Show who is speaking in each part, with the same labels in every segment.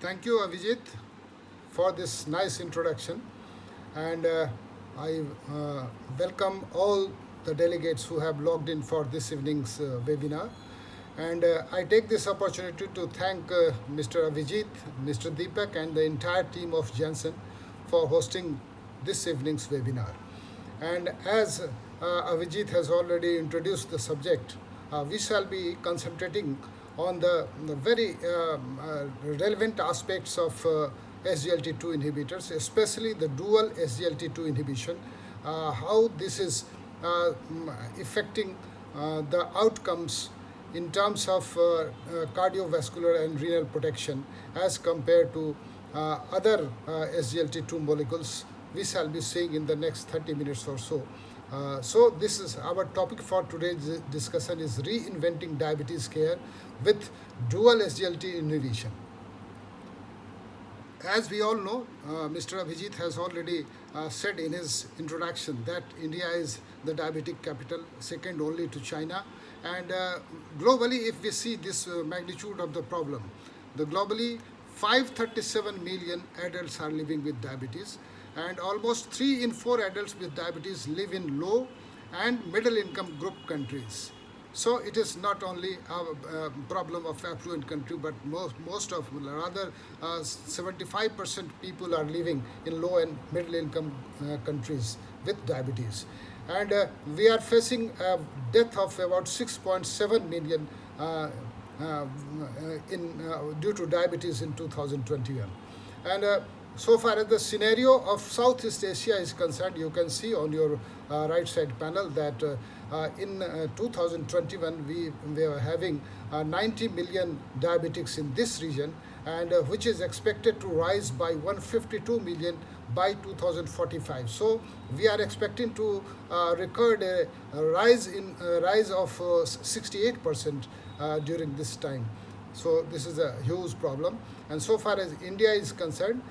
Speaker 1: Thank you, Avijit, for this nice introduction. And I welcome all the delegates who have logged in for this evening's webinar. And I take this opportunity to thank Mr. Avijit, Mr. Deepak, and the entire team of Janssen for hosting this evening's webinar. And as Avijit has already introduced the subject, we shall be concentrating on the very relevant aspects of SGLT2 inhibitors, especially the dual SGLT2 inhibition, how this is affecting the outcomes in terms of cardiovascular and renal protection as compared to other SGLT2 molecules we shall be seeing in the next 30 minutes or so. So this is our topic for today's discussion is reinventing diabetes care with dual SGLT inhibition. As we all know, Mr. Abhijit has already said in his introduction that India is the diabetic capital, second only to China. And globally, if we see this magnitude of the problem, the globally 537 million adults are living with diabetes, and almost 3 in 4 adults with diabetes live in low and middle income group countries. So it is not only a problem of affluent country, but most of rather 75% people are living in low and middle income countries with diabetes, and we are facing a death of about 6.7 million due to diabetes in 2021. And so far as the scenario of Southeast Asia is concerned, you can see on your right side panel that in 2021 we are having 90 million diabetics in this region, and which is expected to rise by 152 million by 2045. So we are expecting to record a rise of 68% during this time. So this is a huge problem. And so far as India is concerned,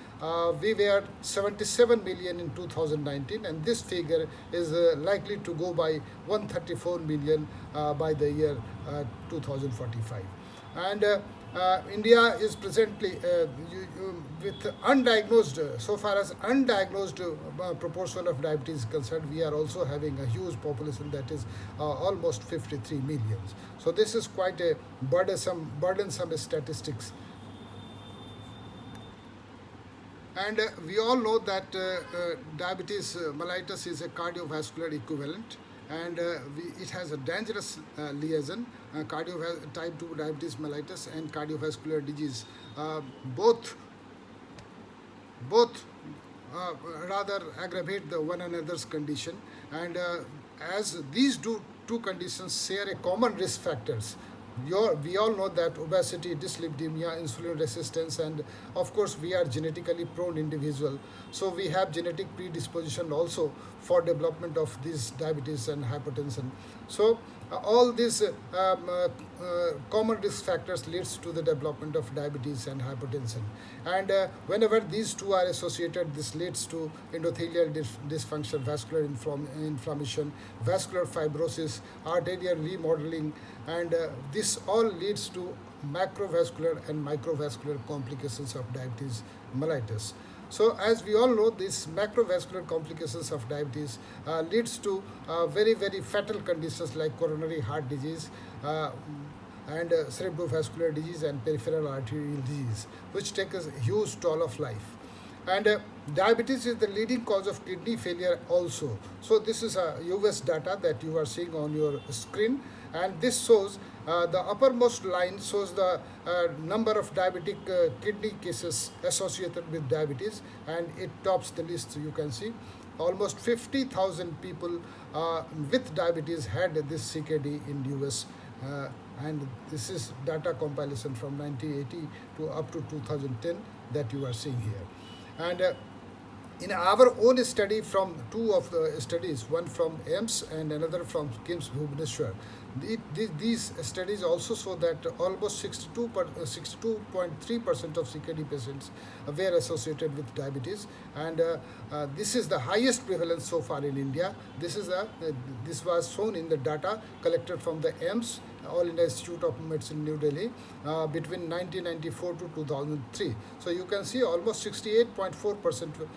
Speaker 1: we were 77 million in 2019, and this figure is likely to go by 134 million by the year 2045. And India is presently with undiagnosed, so far as undiagnosed proportion of diabetes is concerned, we are also having a huge population that is almost 53 million. So this is quite a burdensome statistics. And we all know that diabetes mellitus is a cardiovascular equivalent, and it has a dangerous liaison, type 2 diabetes mellitus and cardiovascular disease. Both rather aggravate the one another's condition, and as these two conditions share a common risk factors. We all know that obesity, dyslipidemia, insulin resistance, and of course we are genetically prone individual. So we have genetic predisposition also for development of this diabetes and hypertension. So all these common risk factors leads to the development of diabetes and hypertension. And whenever these two are associated, this leads to endothelial dysfunction, vascular inflammation, vascular fibrosis, arterial remodeling, and this all leads to macrovascular and microvascular complications of diabetes mellitus. So as we all know, these macrovascular complications of diabetes leads to very fatal conditions like coronary heart disease, and cerebrovascular disease and peripheral arterial disease, which take a huge toll of life. And diabetes is the leading cause of kidney failure also. So this is a US data that you are seeing on your screen, and this shows the uppermost line shows the number of diabetic kidney cases associated with diabetes, and it tops the list. You can see almost 50,000 people with diabetes had this CKD in US, and this is data compilation from 1980 to up to 2010 that you are seeing here. And in our own study, from two of the studies, one from AIIMS and another from KIMS Bhubaneswar, these studies also show that almost 62.3% of CKD patients were associated with diabetes, and this is the highest prevalence so far in India. This was shown in the data collected from the AIIMS All India Institute of Medicine, New Delhi, between 1994 to 2003. So you can see almost 68.4%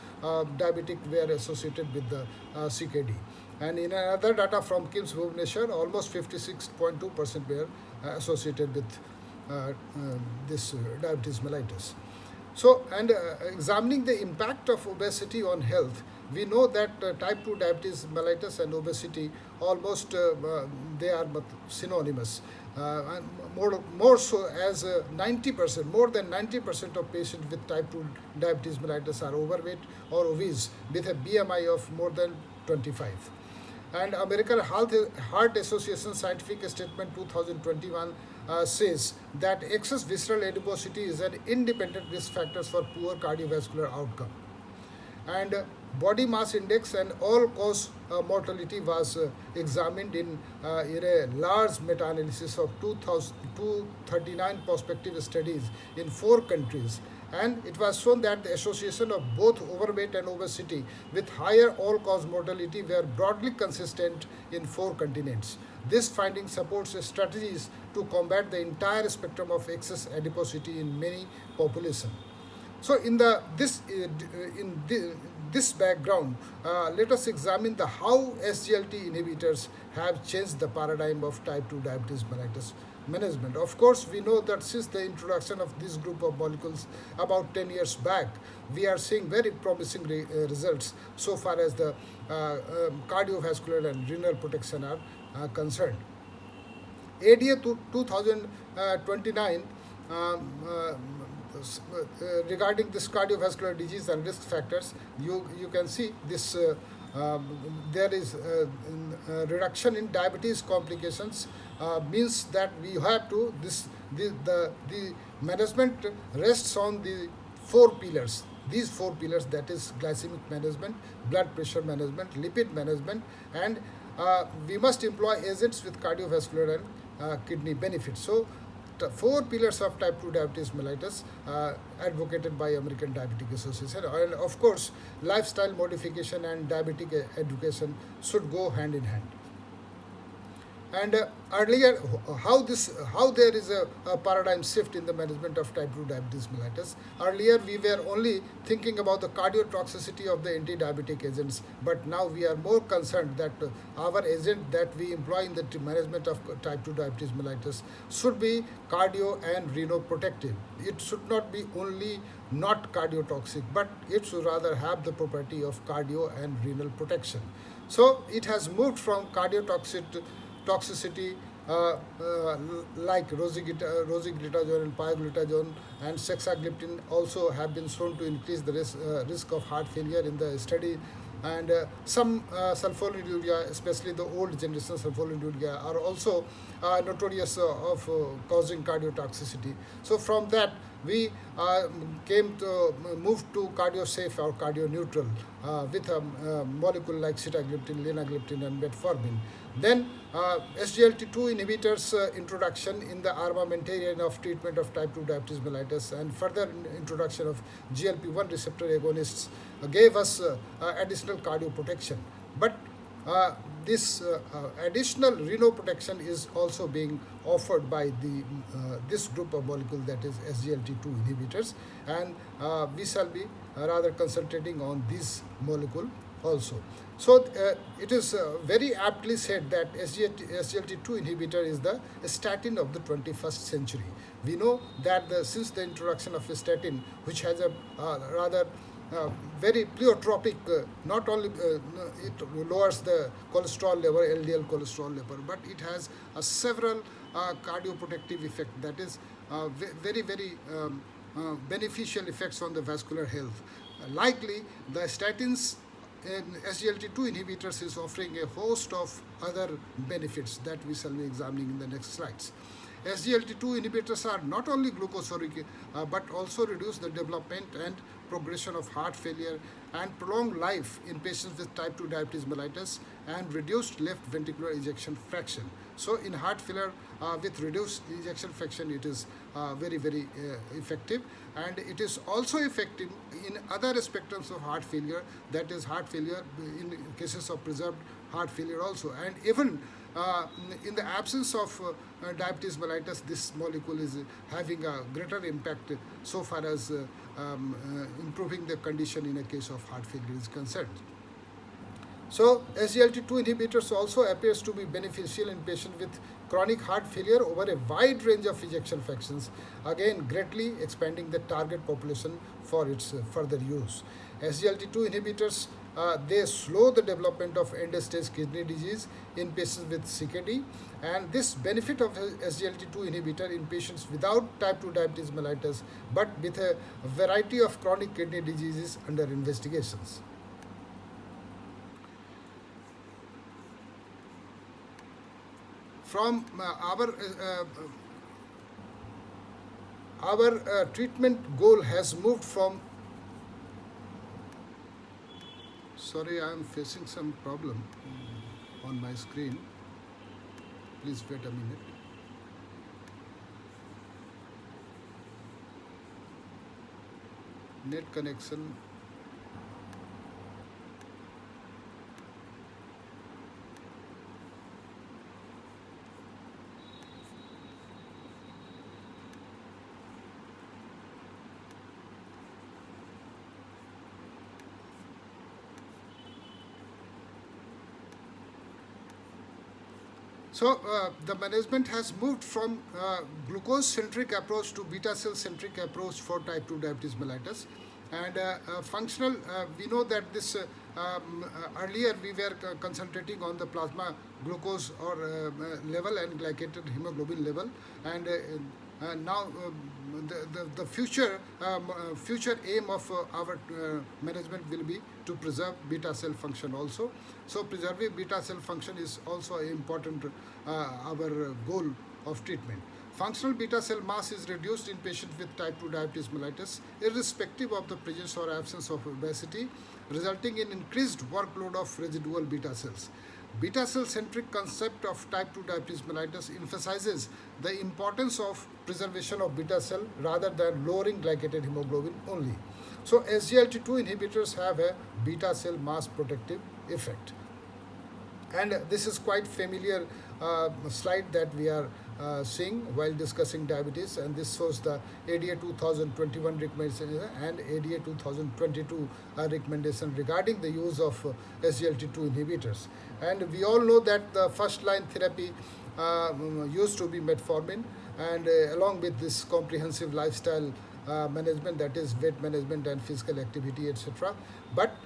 Speaker 1: diabetic were associated with the CKD. And in another data from KIMS Bhubaneswar, almost 56.2% were associated with this diabetes mellitus. So, and examining the impact of obesity on health, we know that type 2 diabetes mellitus and obesity almost they are synonymous. And more so as 90%, more than 90% of patients with type 2 diabetes mellitus are overweight or obese with a BMI of more than 25. And American Heart Association Scientific Statement 2021 says that excess visceral adiposity is an independent risk factor for poor cardiovascular outcome. And body mass index and all cause mortality was examined in a large meta-analysis of 239 prospective studies in 4 countries, and it was shown that the association of both overweight and obesity with higher all-cause mortality were broadly consistent in 4 continents. This finding supports strategies to combat the entire spectrum of excess adiposity in many populations. So, this background, let us examine the how SGLT inhibitors have changed the paradigm of type 2 diabetes mellitus management. Of course, we know that since the introduction of this group of molecules about 10 years back, we are seeing very promising results so far as the cardiovascular and renal protection are concerned. ADA 2029 regarding this cardiovascular disease and risk factors, you can see this there is reduction in diabetes complications, means that we have to the management rests on the 4 pillars. These 4 pillars, that is glycemic management, blood pressure management, lipid management, and we must employ agents with cardiovascular and kidney benefits. So, the 4 pillars of type 2 diabetes mellitus advocated by American Diabetic Association, and of course lifestyle modification and diabetic education should go hand in hand. And earlier, how there is a paradigm shift in the management of type 2 diabetes mellitus. Earlier, we were only thinking about the cardiotoxicity of the anti-diabetic agents, but now we are more concerned that our agent that we employ in the management of type 2 diabetes mellitus should be cardio and renoprotective. It should not be only not cardiotoxic, but it should rather have the property of cardio and renal protection. So it has moved from toxicity like rosiglitazone and pioglitazone and sexagliptin also have been shown to increase the risk of heart failure in the study, and some sulfonylurea, especially the old generation sulfonylurea, are also notorious of causing cardiotoxicity. So from that we came to move to cardio-safe or cardio-neutral with a molecule like sitagliptin, linagliptin, and metformin. Then SGLT2 inhibitors introduction in the armamentarium of treatment of type 2 diabetes mellitus, and further introduction of GLP-1 receptor agonists gave us additional cardio protection. But this additional renal protection is also being offered by this group of molecules, that is SGLT2 inhibitors, and we shall be rather concentrating on this molecule also. So it is very aptly said that SGLT2 inhibitor is the statin of the 21st century. We know that since the introduction of a statin, which has a rather very pleiotropic, not only it lowers the cholesterol level, LDL cholesterol level, but it has several cardioprotective effects, that is very beneficial effects on the vascular health. Likely the statins and SGLT2 inhibitors is offering a host of other benefits that we shall be examining in the next slides. SGLT2 inhibitors are not only glucophoric but also reduce the development and progression of heart failure and prolong life in patients with type 2 diabetes mellitus and reduced left ventricular ejection fraction. So in heart failure with reduced ejection fraction, it is very effective, and it is also effective in other spectrums of heart failure, that is heart failure in cases of preserved heart failure also, and even in the absence of diabetes mellitus, this molecule is having a greater impact so far as improving the condition in a case of heart failure is concerned. So SGLT2 inhibitors also appears to be beneficial in patients with chronic heart failure over a wide range of ejection fractions, again greatly expanding the target population for its further use. SGLT2 inhibitors they slow the development of end-stage kidney disease in patients with CKD, and this benefit of SGLT2 inhibitor in patients without type 2 diabetes mellitus but with a variety of chronic kidney diseases under investigations. From our treatment goal has moved from, sorry, I am facing some problem on my screen, please wait a minute. Net connection. So the management has moved from glucose-centric approach to beta cell-centric approach for type 2 diabetes mellitus. And functional, we know that this earlier we were concentrating on the plasma glucose or level and glycated hemoglobin level, and now the future aim of our management will be to preserve beta cell function also. So preserving beta cell function is also an important our goal of treatment. Functional beta cell mass is reduced in patients with type 2 diabetes mellitus irrespective of the presence or absence of obesity, resulting in increased workload of residual beta cells. Beta cell centric concept of type 2 diabetes mellitus emphasizes the importance of preservation of beta cell rather than lowering glycated hemoglobin only. So SGLT2 inhibitors have a beta cell mass protective effect. And this is quite familiar slide that we are seeing while discussing diabetes, and this shows the ADA 2021 recommendation and ADA 2022 recommendation regarding the use of SGLT2 inhibitors. And we all know that the first line therapy used to be metformin, and along with this comprehensive lifestyle management, that is weight management and physical activity, etc. But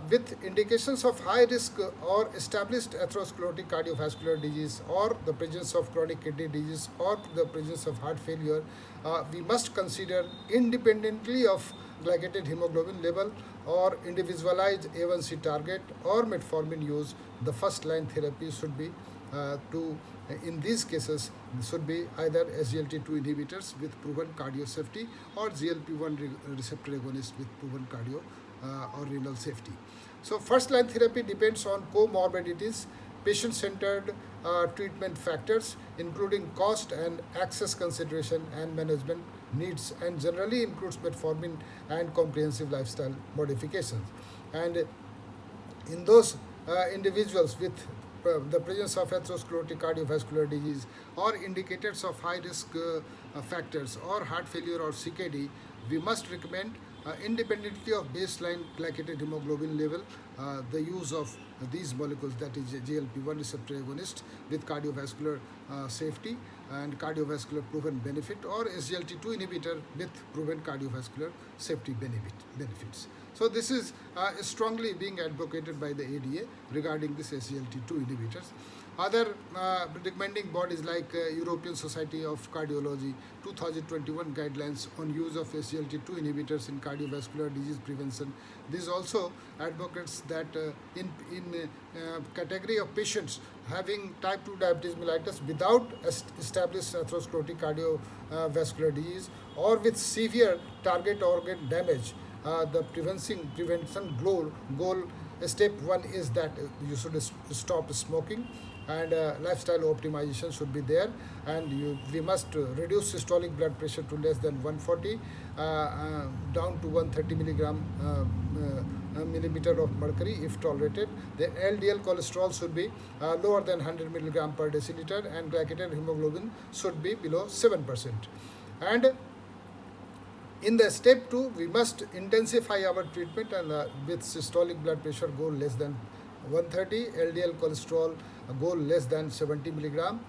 Speaker 1: with indications of high risk or established atherosclerotic cardiovascular disease, or the presence of chronic kidney disease, or the presence of heart failure, we must consider independently of glycated hemoglobin level or individualized A1C target or metformin use, the first line therapy should be in these cases should be either SGLT2 inhibitors with proven cardio safety or GLP-1 receptor agonist with proven cardio or renal safety. So first line therapy depends on comorbidities, patient-centered treatment factors including cost and access consideration and management needs, and generally includes metformin and comprehensive lifestyle modifications. And in those individuals with the presence of atherosclerotic cardiovascular disease or indicators of high risk factors or heart failure or CKD, we must recommend independently of baseline glycated hemoglobin level, the use of these molecules, that is GLP-1 receptor agonist with cardiovascular safety and cardiovascular proven benefit, or SGLT2 inhibitor with proven cardiovascular safety benefits. So this is strongly being advocated by the ADA regarding this SGLT2 inhibitors. Other recommending bodies like European Society of Cardiology 2021 guidelines on use of SGLT2 inhibitors in cardiovascular disease prevention. This also advocates that in category of patients having type 2 diabetes mellitus without established atherosclerotic cardiovascular disease or with severe target organ damage, the prevention goal step 1 is that you should stop smoking, and lifestyle optimization should be there, and we must reduce systolic blood pressure to less than 140, down to 130 milligram millimeter of mercury if tolerated. The LDL cholesterol should be lower than 100 milligram per deciliter, and glycated hemoglobin should be below 7%. And in the step 2, we must intensify our treatment, and with systolic blood pressure go less than 130, LDL cholesterol go less than 70 milligram,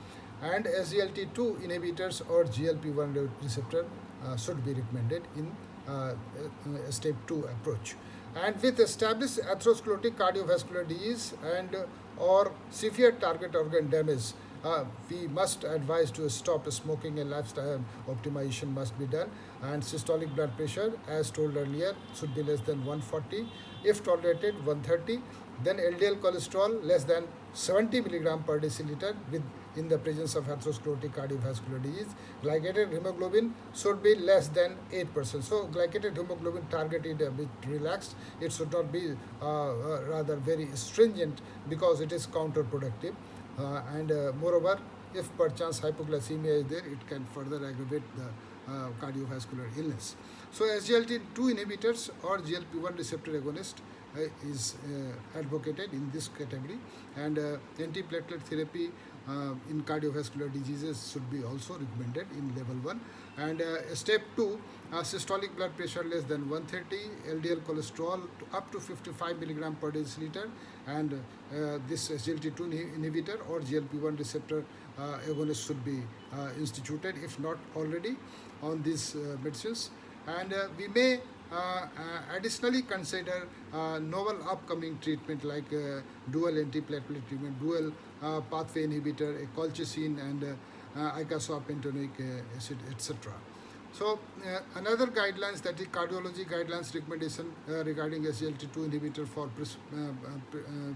Speaker 1: and SGLT2 inhibitors or GLP-1 receptor should be recommended in step 2 approach. And with established atherosclerotic cardiovascular disease and or severe target organ damage, we must advise to stop smoking, and lifestyle optimization must be done. And systolic blood pressure, as told earlier, should be less than 140, if tolerated 130. Then LDL cholesterol less than 70 milligram per deciliter in the presence of atherosclerotic cardiovascular disease. Glycated hemoglobin should be less than 8%. So glycated hemoglobin targeted a bit relaxed. It should not be rather very stringent, because it is counterproductive. And moreover, if perchance hypoglycemia is there, it can further aggravate the cardiovascular illness. So SGLT2 inhibitors or GLP-1 receptor agonist is advocated in this category, and antiplatelet therapy in cardiovascular diseases should be also recommended in level 1. And step 2, systolic blood pressure less than 130, LDL cholesterol up to 55 milligram per deciliter, and this SGLT2 inhibitor or GLP-1 receptor agonist should be instituted, if not already, on these medicines. And we may additionally consider novel upcoming treatment like dual antiplatelet treatment, dual pathway inhibitor, colchicine, and icosapentaenoic acid, etc. So another guidelines, that is cardiology guidelines recommendation regarding SGLT2 inhibitor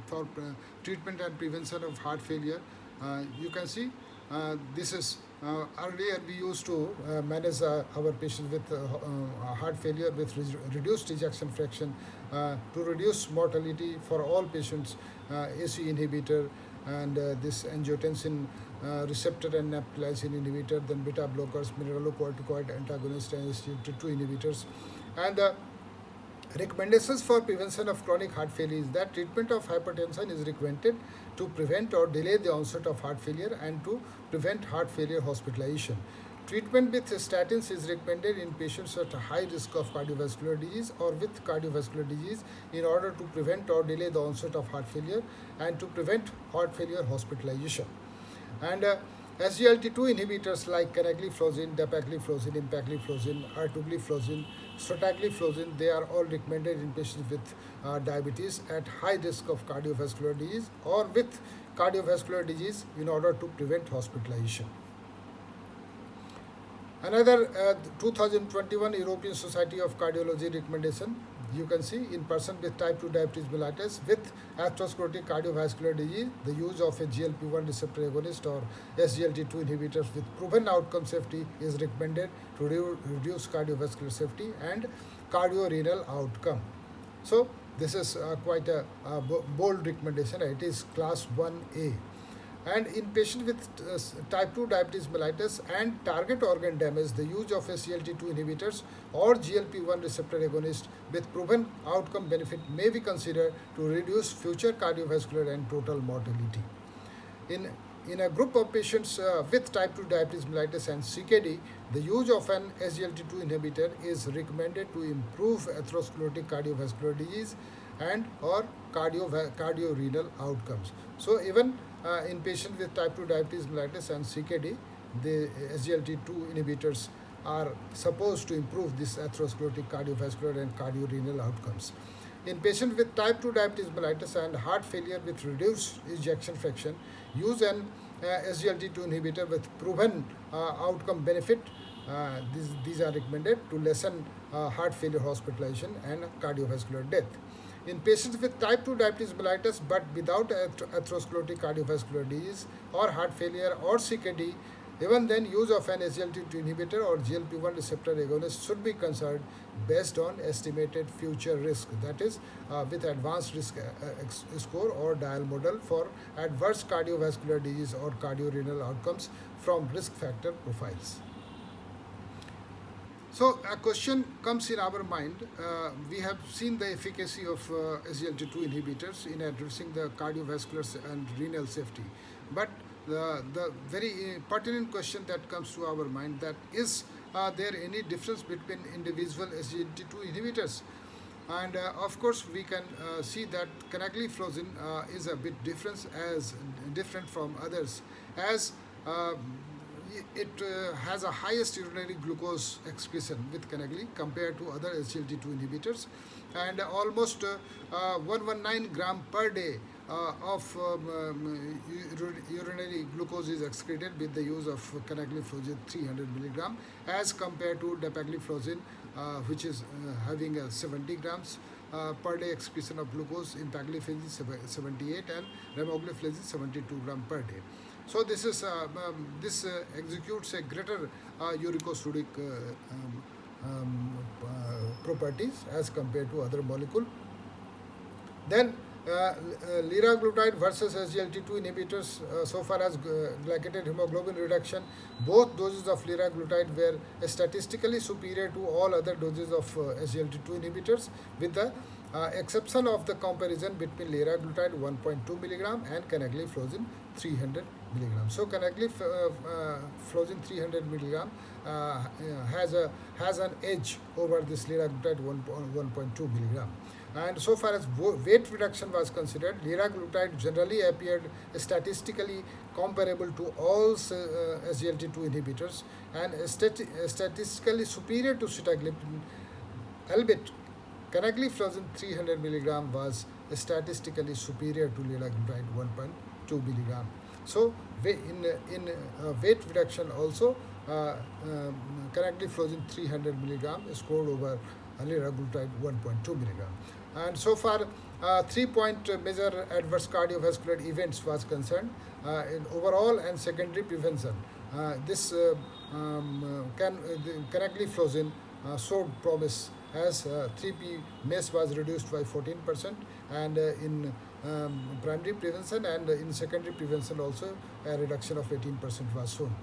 Speaker 1: for treatment and prevention of heart failure. You can see this is earlier we used to manage our patients with heart failure with reduced ejection fraction to reduce mortality for all patients, AC inhibitor, and this angiotensin receptor and naphthalene inhibitor, then beta blockers, mineralocorticoid antagonist, and SGLT2 inhibitors. And recommendations for prevention of chronic heart failure is that treatment of hypertension is recommended to prevent or delay the onset of heart failure and to prevent heart failure hospitalization. Treatment with statins is recommended in patients at a high risk of cardiovascular disease or with cardiovascular disease in order to prevent or delay the onset of heart failure and to prevent heart failure hospitalization. And SGLT2 inhibitors like canagliflozin, dapagliflozin, empagliflozin, ertugliflozin, sotagliflozin, they are all recommended in patients with diabetes at high risk of cardiovascular disease or with cardiovascular disease in order to prevent hospitalization. Another 2021 European Society of Cardiology recommendation, you can see, in person with type 2 diabetes mellitus with atherosclerotic cardiovascular disease, the use of a GLP-1 receptor agonist or SGLT2 inhibitors with proven outcome safety is recommended to reduce cardiovascular safety and cardiorenal outcome. So this is quite a bold recommendation. It is class 1A. And in patients with type 2 diabetes mellitus and target organ damage, the use of SGLT2 inhibitors or GLP-1 receptor agonist with proven outcome benefit may be considered to reduce future cardiovascular and total mortality. In a group of patients with type 2 diabetes mellitus and CKD, the use of an SGLT2 inhibitor is recommended to improve atherosclerotic cardiovascular disease and or cardiorenal outcomes. So even in patients with type 2 diabetes mellitus and CKD, the SGLT2 inhibitors are supposed to improve this atherosclerotic cardiovascular and cardiorenal outcomes. In patients with type 2 diabetes mellitus and heart failure with reduced ejection fraction, use an SGLT2 inhibitor with proven outcome benefit. These are recommended to lessen heart failure hospitalization and cardiovascular death. In patients with type 2 diabetes mellitus but without atherosclerotic cardiovascular disease or heart failure or CKD, Even then, use of an SGLT2 inhibitor or GLP-1 receptor agonist should be considered based on estimated future risk, that is, with advanced risk score or dial model for adverse cardiovascular disease or cardiorenal outcomes from risk factor profiles. So a question comes in our mind. We have seen the efficacy of SGLT2 inhibitors in addressing the cardiovascular and renal safety, but the very pertinent question that comes to our mind, that is there any difference between individual SGLT2 inhibitors? And of course, we can see that canagliflozin is a bit different from others, as uh, it has a highest urinary glucose excretion with canagli compared to other SGLT2 inhibitors, and almost 119 gram per day of urinary glucose is excreted with the use of canagliflozin 300 milligram, as compared to dapagliflozin, which is having 70 grams per day excretion of glucose, empagliflozin 78, and remagliflozin 72 gram per day. So this executes a greater uricosuric properties as compared to other molecule. Then liraglutide versus SGLT2 inhibitors, so far as glycated hemoglobin reduction, both doses of liraglutide were statistically superior to all other doses of SGLT2 inhibitors, with the exception of the comparison between liraglutide 1.2 milligram and canagliflozin 300 milligram. So canagliflozin 300 milligram has an edge over this liraglutide 1.2 milligram. And so far as weight reduction was considered, liraglutide generally appeared statistically comparable to all SGLT2 inhibitors and statistically superior to sitagliptin, albeit canagliflozin 300 milligram was statistically superior to liraglutide 1.2 milligram. So in weight reduction also, canagliflozin 300 milligram scored over liraglutide 1.2 milligram. And so far, 3-point measure adverse cardiovascular events was concerned in overall and secondary prevention. Canagliflozin showed promise, as 3P MACE was reduced by 14%, and in primary prevention and in secondary prevention also a reduction of 18% was shown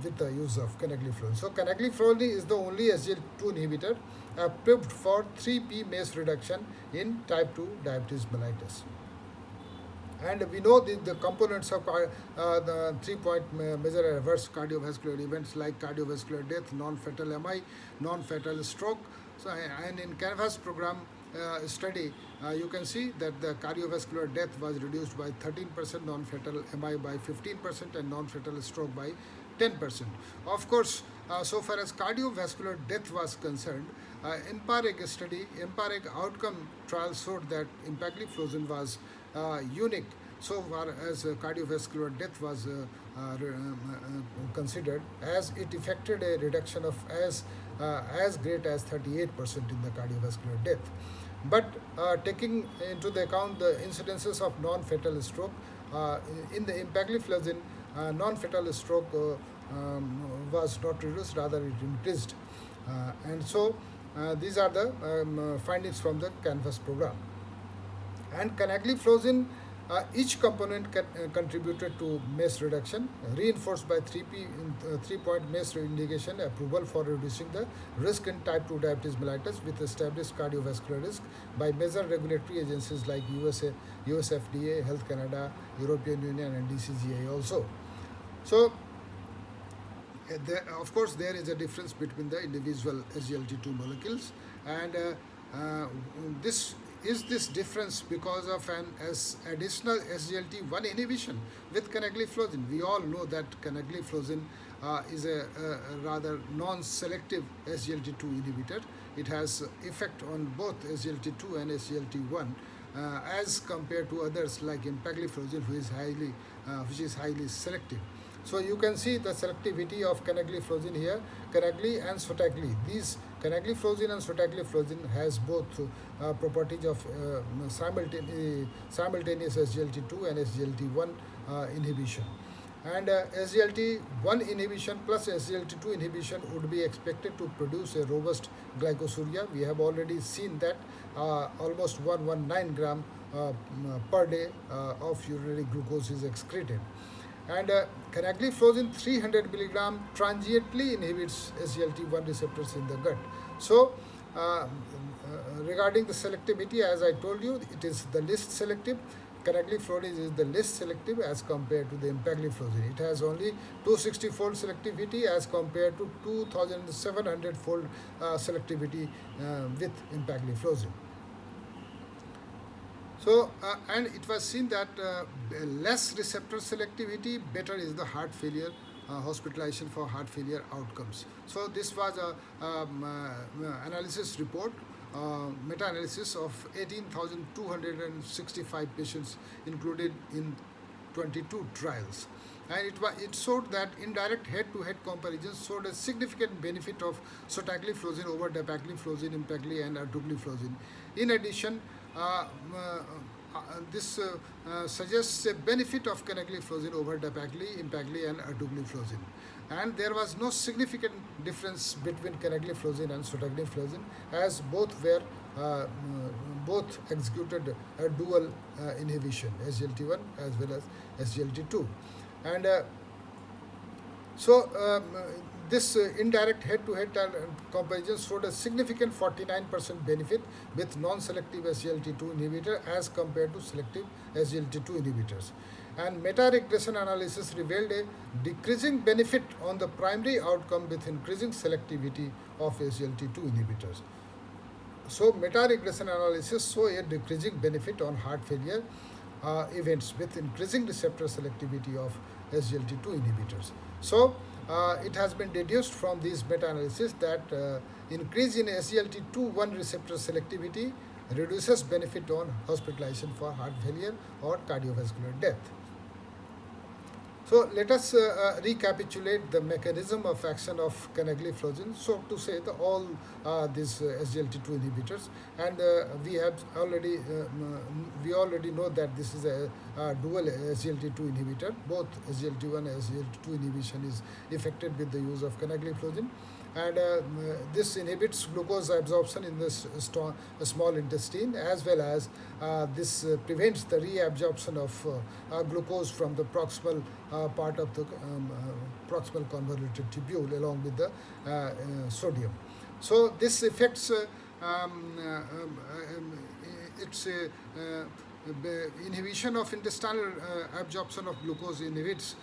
Speaker 1: with the use of canagliflozin. So canagliflozin is the only SGLT2 inhibitor approved for 3P MACE reduction in type 2 diabetes mellitus. And we know the components of the 3-point measure adverse cardiovascular events like cardiovascular death, non-fatal MI, non-fatal stroke. So, and in CANVAS program study, you can see that the cardiovascular death was reduced by 13%, non-fatal MI by 15%, and non-fatal stroke by 10%. Of course, so far as cardiovascular death was concerned, EMPA-REG study, EMPA-REG outcome trial showed that empagliflozin was unique so far as cardiovascular death was considered, as it effected a reduction of as great as 38% in the cardiovascular death. But taking into the account the incidences of non-fatal stroke, in the empagliflozin, non-fatal stroke was not reduced, rather it increased. And so these are the findings from the CANVAS program. And canagliflozin, each component contributed to MACE reduction, reinforced by 3-point MACE indication approval for reducing the risk in type 2 diabetes mellitus with established cardiovascular risk by major regulatory agencies like US FDA, Health Canada, European Union, and DCGI also. So of course, there is a difference between the individual SGLT2 molecules, and this difference because of an additional SGLT1 inhibition with canagliflozin. We all know that canagliflozin is a rather non-selective SGLT2 inhibitor. It has effect on both SGLT2 and SGLT1 as compared to others like empagliflozin, which is highly selective. So you can see the selectivity of canagliflozin here, canagli and sotagli. These canagliflozin and sotagliflozin has both properties of simultaneous SGLT2 and SGLT1 inhibition. And SGLT1 inhibition plus SGLT2 inhibition would be expected to produce a robust glycosuria. We have already seen that almost 119 gram per day of urinary glucose is excreted. And canagliflozin 300 milligram transiently inhibits SGLT1 receptors in the gut. So, regarding the selectivity, as I told you, it is the least selective. Canagliflozin is the least selective as compared to the empagliflozin. It has only 260-fold selectivity as compared to 2,700-fold selectivity with empagliflozin. So, and it was seen that less receptor selectivity, better is the heart failure, hospitalization for heart failure outcomes. So, this was a analysis report, meta-analysis of 18,265 patients included in 22 trials. And it showed that indirect head-to-head comparisons showed a significant benefit of sotagliflozin over dapagliflozin, empagli, and ertugliflozin. In addition, this suggests a benefit of canagliflozin over dapagli, empagli, and ertugliflozin. And there was no significant difference between canagliflozin and sotagliflozin, as both executed a dual inhibition, SGLT1 as well as SGLT2. And this indirect head-to-head comparison showed a significant 49% benefit with non-selective SGLT2 inhibitor as compared to selective SGLT2 inhibitors. And meta-regression analysis revealed a decreasing benefit on the primary outcome with increasing selectivity of SGLT2 inhibitors. So, meta-regression analysis show a decreasing benefit on heart failure events with increasing receptor selectivity of SGLT2 inhibitors. So, it has been deduced from these meta-analysis that increase in SGLT2-1 receptor selectivity reduces benefit on hospitalization for heart failure or cardiovascular death. So, let us recapitulate the mechanism of action of canagliflozin. So, to say all these SGLT2 inhibitors, and we already know that this is a dual SGLT2 inhibitor. Both SGLT1 and SGLT2 inhibition is effected with the use of canagliflozin. And this inhibits glucose absorption in the small intestine, as well as this prevents the reabsorption of glucose from the proximal part of the proximal convoluted tubule along with the sodium. So this affects its inhibition of intestinal absorption of glucose inhibits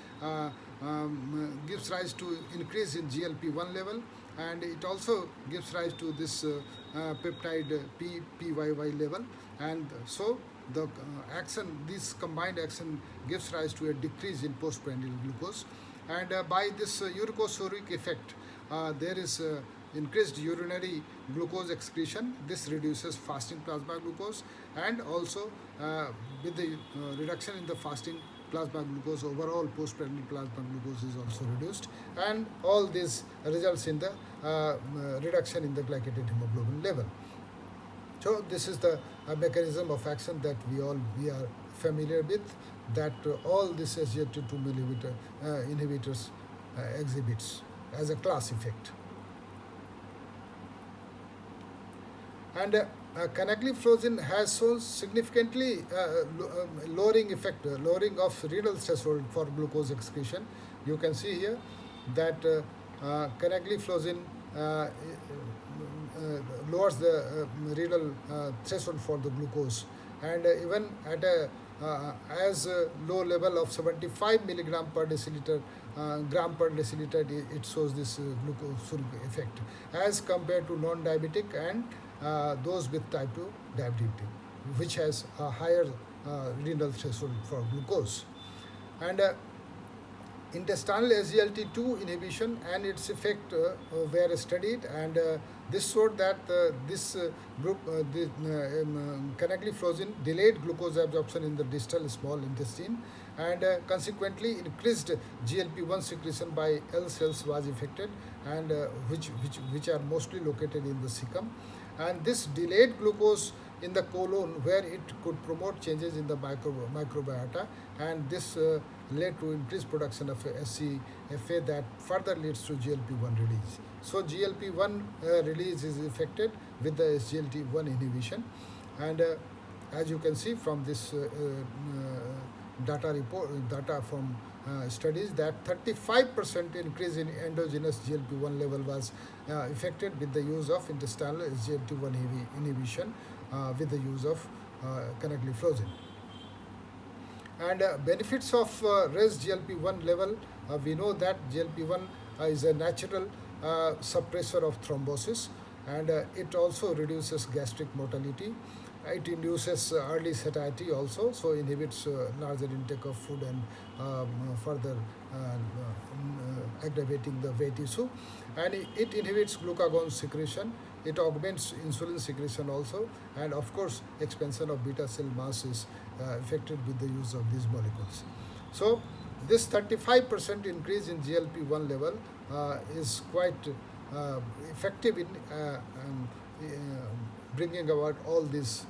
Speaker 1: gives rise to increase in GLP-1 level, and it also gives rise to this peptide PYY level, and so the this combined action gives rise to a decrease in postprandial glucose. And by this uricosuric effect, there is increased urinary glucose excretion. This reduces fasting plasma glucose, and also with the reduction in the fasting plasma glucose, overall postprandial plasma glucose is also reduced, and all this results in the reduction in the glycated hemoglobin level. So this is the mechanism of action that we are familiar with, that all these SGLT2 inhibitors exhibits as a class effect. And canagliflozin has shown significantly lowering of renal threshold for glucose excretion. You can see here that canagliflozin lowers the renal threshold for the glucose, and even at a as low level of 75 milligram per deciliter gram per deciliter, it shows this glucose effect as compared to non-diabetic and those with type 2 diabetes, which has a higher renal threshold for glucose. And intestinal SGLT2 inhibition and its effect were studied, and This showed that this group, canagliflozin, delayed glucose absorption in the distal small intestine, and consequently increased GLP-1 secretion by L cells was affected, and which are mostly located in the cecum. And this delayed glucose in the colon, where it could promote changes in the microbiota, and this led to increased production of SCFA that further leads to GLP-1 release. So GLP-1 release is affected with the SGLT1 inhibition, and as you can see from this data from studies, that 35% increase in endogenous GLP-1 level was affected with the use of intestinal SGLT1 inhibition with the use of canagliflozin. And benefits of raised GLP-1 level, we know that GLP-1 is a natural suppressor of thrombosis, and it also reduces gastric mortality. It induces early satiety also, so inhibits larger intake of food and further aggravating the weight issue. And it inhibits glucagon secretion. It augments insulin secretion also, and of course expansion of beta cell mass is affected with the use of these molecules. So this 35% increase in GLP-1 level is quite effective in bringing about all these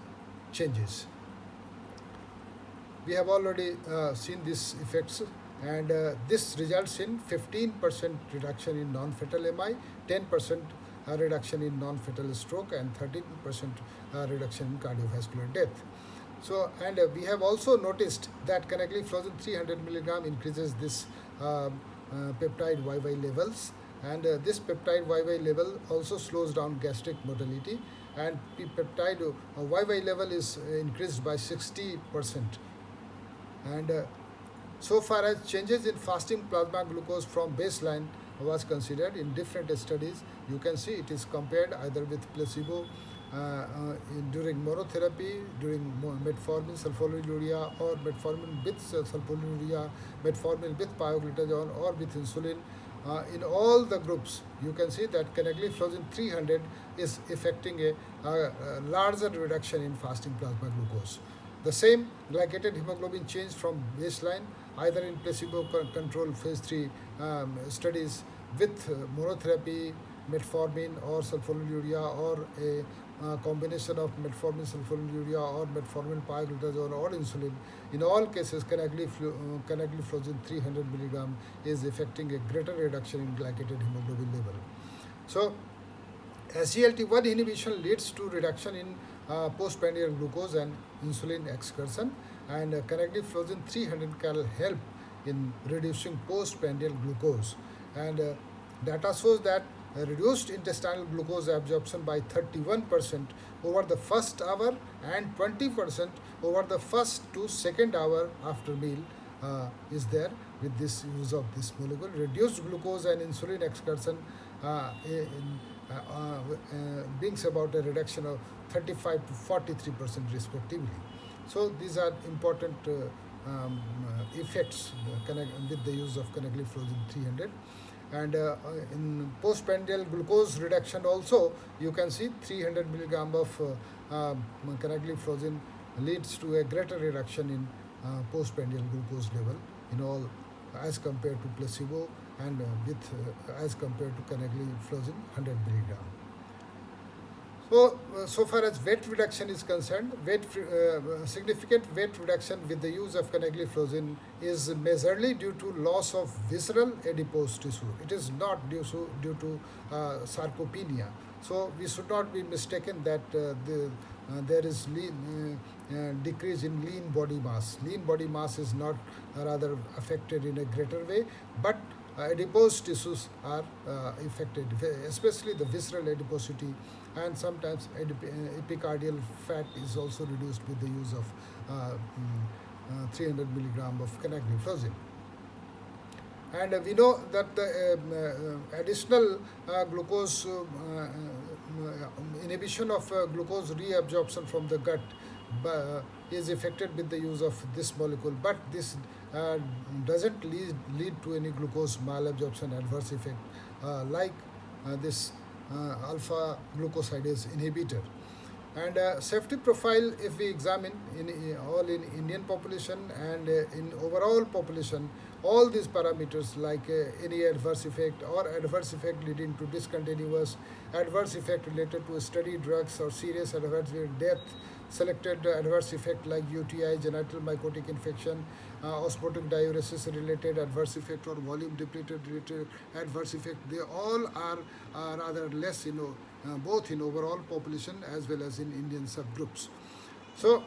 Speaker 1: changes. We have already seen these effects, and this results in 15% reduction in non-fatal MI, 10% reduction in non-fatal stroke, and 13% reduction in cardiovascular death. So, and we have also noticed that canagliflozin 300 milligram increases this peptide YY levels, and this peptide YY level also slows down gastric mortality, and peptide YY level is increased by 60%. And so far as changes in fasting plasma glucose from baseline was considered in different studies, you can see it is compared either with placebo during monotherapy, during metformin sulfonylurea, or metformin with sulfonylurea, metformin with pioglitazone, or with insulin. In all the groups, you can see that canagliflozin 300 is effecting a larger reduction in fasting plasma glucose. The same glycated hemoglobin change from baseline, either in placebo-controlled phase 3 studies with monotherapy, metformin or sulfonylurea, or a combination of metformin sulfonylurea or metformin pioglitazone or insulin. In all cases, canagliflozin 300 milligram is effecting a greater reduction in glycated hemoglobin level. So SGLT1 inhibition leads to reduction in postprandial glucose and insulin excretion, and canagliflozin 300 can help in reducing postprandial glucose. And data shows that reduced intestinal glucose absorption by 31% over the first hour and 20% over the first to second hour after meal is there with this use of this molecule. Reduced glucose and insulin excretion brings about a reduction of 35 to 43% respectively. So these are important effects with the use of canagliflozin 300. And in postprandial glucose reduction also, you can see 300 milligram of canagliflozin leads to a greater reduction in postprandial glucose level in all, as compared to placebo, and as compared to canagliflozin 100 milligram. So, so far as weight reduction is concerned, significant weight reduction with the use of canagliflozin is majorly due to loss of visceral adipose tissue. It is not due to sarcopenia. So we should not be mistaken that there is decrease in lean body mass. Lean body mass is not rather affected in a greater way, but adipose tissues are affected, especially the visceral adiposity, and sometimes epicardial fat is also reduced with the use of 300 milligram of canagliflozin. And we know that the additional glucose inhibition of glucose reabsorption from the gut is affected with the use of this molecule, but this doesn't lead to any glucose malabsorption adverse effect like this alpha glucosidase inhibitor. And safety profile, if we examine all in Indian population and in overall population, all these parameters like any adverse effect or adverse effect leading to discontinuous, adverse effect related to study drugs or serious adverse death, selected adverse effect like UTI, genital mycotic infection, osmotic diuresis related adverse effect or volume depleted related adverse effect, they all are rather less, both in overall population as well as in Indian subgroups. So,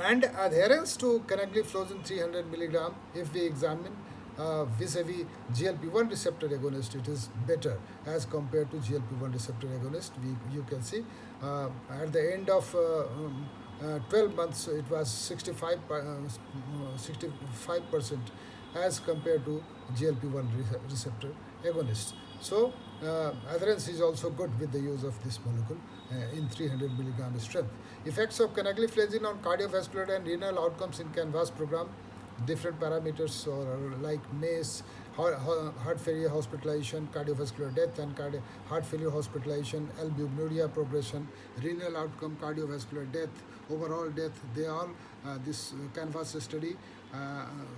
Speaker 1: and adherence to canagliflozin 300 milligram, if we examine vis-a-vis GLP-1 receptor agonist, it is better as compared to GLP-1 receptor agonist. You can see at the end of 12 months, it was 65% as compared to GLP-1 receptor agonist. So, adherence is also good with the use of this molecule in 300 milligram strength. Effects of canagliflozin on cardiovascular and renal outcomes in CANVAS program, different parameters or like MACE, heart failure hospitalization, cardiovascular death and heart failure hospitalization, albuminuria progression, renal outcome, cardiovascular death, overall death, they all, this CANVAS study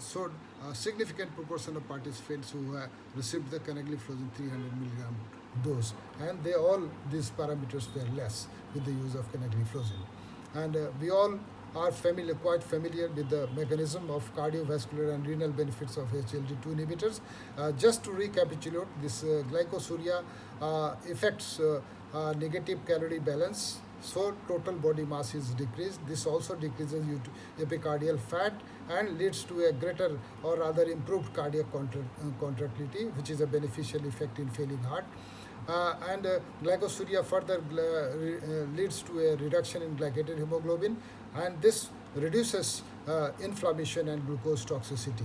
Speaker 1: showed a significant proportion of participants who received the canagliflozin 300 milligram dose, and they all, these parameters were less with the use of canagliflozin. And we all are quite familiar with the mechanism of cardiovascular and renal benefits of SGLT2 inhibitors. Just to recapitulate, this glycosuria affects negative calorie balance, so total body mass is decreased. This also decreases epicardial fat and leads to a greater or rather improved cardiac contractility, which is a beneficial effect in failing heart. And glycosuria further leads to a reduction in glycated hemoglobin, and this reduces inflammation and glucose toxicity.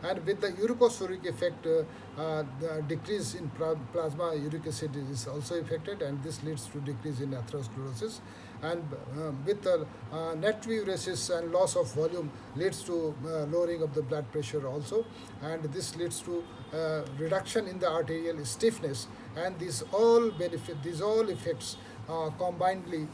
Speaker 1: And with the uricosuric effect, the decrease in plasma uric acid is also affected, and this leads to decrease in atherosclerosis. And with the natriuresis and loss of volume leads to lowering of the blood pressure also, and this leads to reduction in the arterial stiffness, and these all effects combinedly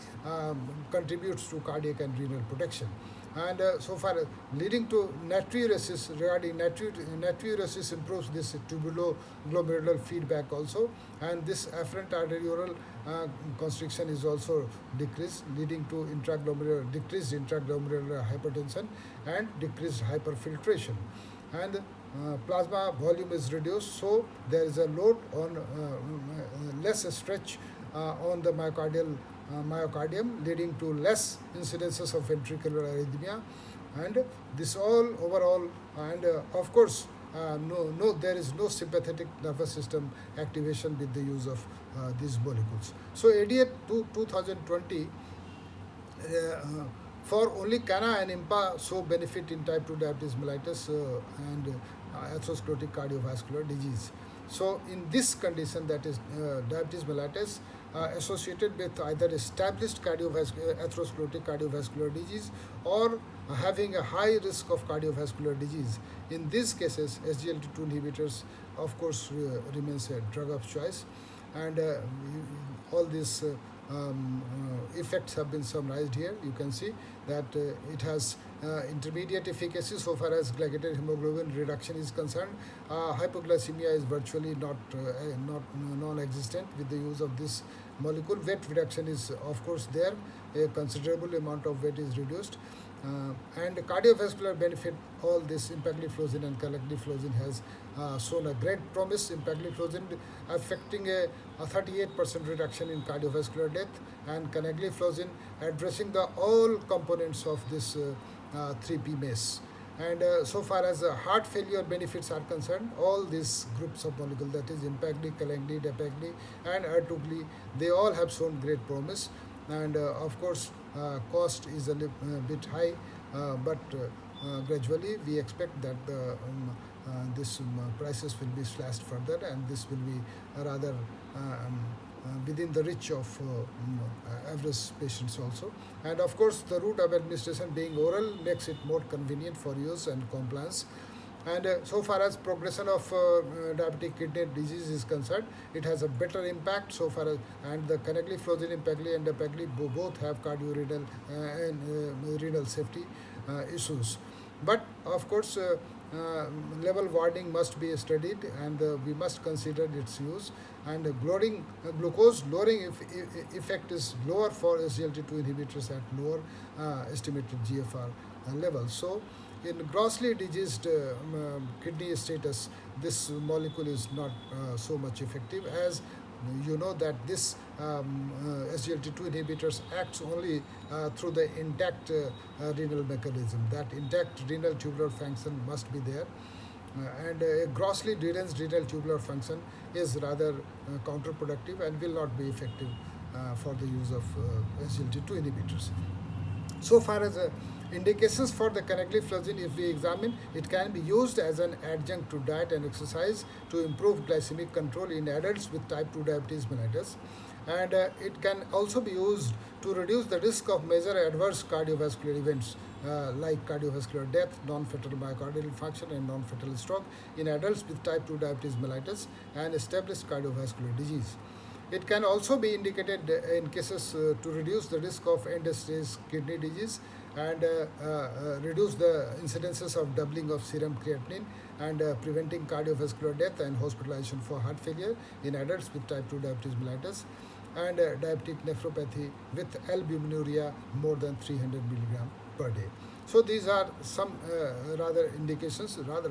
Speaker 1: contributes to cardiac and renal protection. And so far leading to natriuresis, regarding natriuresis improves this tubuloglomerular feedback also, and this afferent arteriolar constriction is also decreased, leading to decreased intraglomerular hypertension and decreased hyperfiltration. And plasma volume is reduced, so there is a load on less stretch on the myocardium, leading to less incidences of ventricular arrhythmia. And this all overall, and of course, there is no sympathetic nervous system activation with the use of these molecules. So ADA 2020 for only CANA and IMPA show benefit in type 2 diabetes mellitus and atherosclerotic cardiovascular disease. So in this condition, that is diabetes mellitus, associated with either established atherosclerotic cardiovascular disease or having a high risk of cardiovascular disease. In these cases, SGLT2 inhibitors, of course, remains a drug of choice, and all these effects have been summarized here. You can see that it has intermediate efficacy so far as glycated hemoglobin reduction is concerned. Hypoglycemia is virtually not non-existent with the use of this molecule. Weight reduction is of course there, a considerable amount of weight is reduced. And cardiovascular benefit, all this empagliflozin and canagliflozin has shown a great promise. Empagliflozin affecting a 38% reduction in cardiovascular death, and canagliflozin addressing the all components of this 3P MACE. And so far as heart failure benefits are concerned, all these groups of molecules, that is Impagli, Calangli, Dapagli and Ertugli, they all have shown great promise. And of course, cost is a bit high, but gradually we expect that this prices will be slashed further, and this will be rather within the reach of average patients also. And of course, the route of administration being oral makes it more convenient for use and compliance. And so far as progression of diabetic kidney disease is concerned, it has a better impact so far as, and the canagliflozin, empegli and dapegli both have cardiorenal and renal safety issues. But of course, level warning must be studied, and we must consider its use. And glucose lowering effect is lower for SGLT2 inhibitors at lower estimated GFR levels. So, in grossly diseased kidney status, this molecule is not so much effective, as you know that this SGLT2 inhibitors acts only through the intact renal mechanism. That intact renal tubular function must be there. And a grossly deranged renal tubular function is rather counterproductive and will not be effective for the use of SGLT2 inhibitors. So far as indications for the canagliflozin, if we examine, it can be used as an adjunct to diet and exercise to improve glycemic control in adults with type 2 diabetes mellitus. And it can also be used to reduce the risk of major adverse cardiovascular events like cardiovascular death, non-fatal myocardial infarction, and non-fatal stroke in adults with type 2 diabetes mellitus and established cardiovascular disease. It can also be indicated in cases to reduce the risk of end-stage kidney disease and reduce the incidences of doubling of serum creatinine and preventing cardiovascular death and hospitalization for heart failure in adults with type 2 diabetes mellitus and diabetic nephropathy with albuminuria more than 300 milligram per day. So these are some rather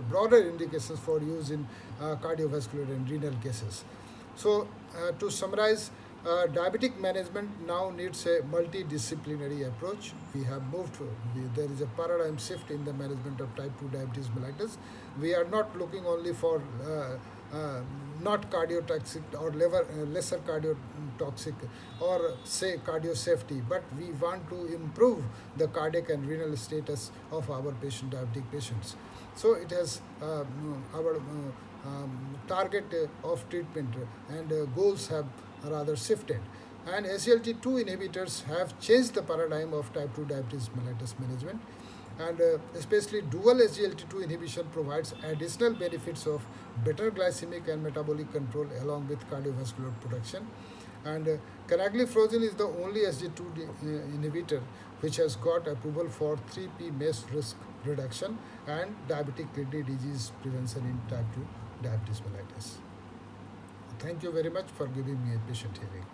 Speaker 1: broader indications for use in cardiovascular and renal cases. So, to summarize, diabetic management now needs a multidisciplinary approach. We have there is a paradigm shift in the management of type 2 diabetes mellitus. We are not looking only for not cardiotoxic or lesser cardiotoxic or say cardio safety, but we want to improve the cardiac and renal status of our diabetic patients. So it has our target of treatment and goals have rather shifted. And SGLT2 inhibitors have changed the paradigm of type 2 diabetes mellitus management. And especially dual SGLT2 inhibition provides additional benefits of better glycemic and metabolic control along with cardiovascular protection. And canagliflozin is the only SGLT2 inhibitor which has got approval for 3P MACE risk reduction and diabetic kidney disease prevention in type 2 diabetes mellitus. Thank you very much for giving me a patient hearing.